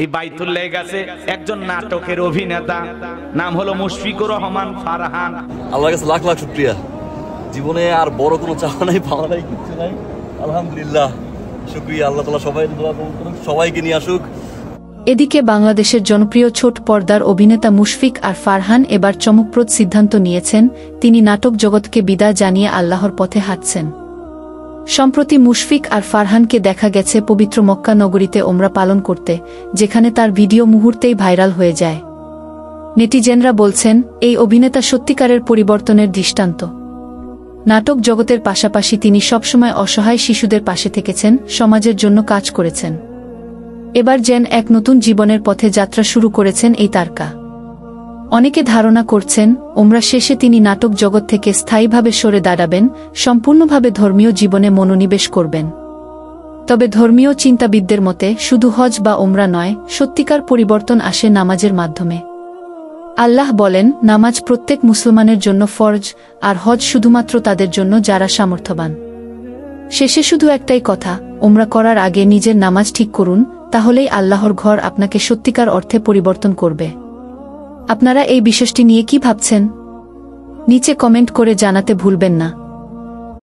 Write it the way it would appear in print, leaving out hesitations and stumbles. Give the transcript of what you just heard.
এই বাইতুল্লাহ কাছে একজন নাটকের অভিনেতা, নাম হলো মুশফিকুর রহমান ফারহান। আল্লাহর কাছে লাখ লাখ শুকরিয়া, জীবনে আর বড় কোনো চাওয়া নাই, পাওয়া নাই, কিছু নাই। আলহামদুলিল্লাহ, শুকরিয়া। আল্লাহ তাআলা সবাইকে নিয়ে আসুক। এদিকে বাংলাদেশের জনপ্রিয় ছোট পর্দার অভিনেতা মুশফিক আর ফারহান এবার চমকপ্রদ সিদ্ধান্ত নিয়েছেন। তিনি নাটক জগৎকে বিদায় জানিয়ে আল্লাহর পথে হাঁটছেন। সম্প্রতি মুশফিক আর ফারহানকে দেখা গেছে পবিত্র মক্কা নগরীতে ওমরা পালন করতে, যেখানে তার ভিডিও মুহূর্তেই ভাইরাল হয়ে যায়। নেটিজেনরা বলছেন, এই অভিনেতা সত্যিকারের পরিবর্তনের দৃষ্টান্ত। নাটক জগতের পাশাপাশি তিনি সবসময় অসহায় শিশুদের পাশে থেকেছেন, সমাজের জন্য কাজ করেছেন। এবার যেন এক নতুন জীবনের পথে যাত্রা শুরু করেছেন এই তারকা। অনেকে ধারণা করছেন, ওমরা শেষে তিনি নাটক জগৎ থেকে স্থায়ীভাবে সরে দাঁড়াবেন, সম্পূর্ণভাবে ধর্মীয় জীবনে মনোনিবেশ করবেন। তবে ধর্মীয় চিন্তাবিদদের মতে শুধু হজ বা ওমরা নয়, সত্যিকার পরিবর্তন আসে নামাজের মাধ্যমে। আল্লাহ বলেন, নামাজ প্রত্যেক মুসলমানের জন্য ফরজ, আর হজ শুধুমাত্র তাদের জন্য যারা সামর্থ্যবান। শেষে শুধু একটাই কথা, ওমরা করার আগে নিজের নামাজ ঠিক করুন, তাহলেই আল্লাহর ঘর আপনাকে সত্যিকার অর্থে পরিবর্তন করবে। আপনারা এই বিষয়টি নিয়ে কি ভাবছেন? নিচে কমেন্ট করে জানাতে ভুলবেন না।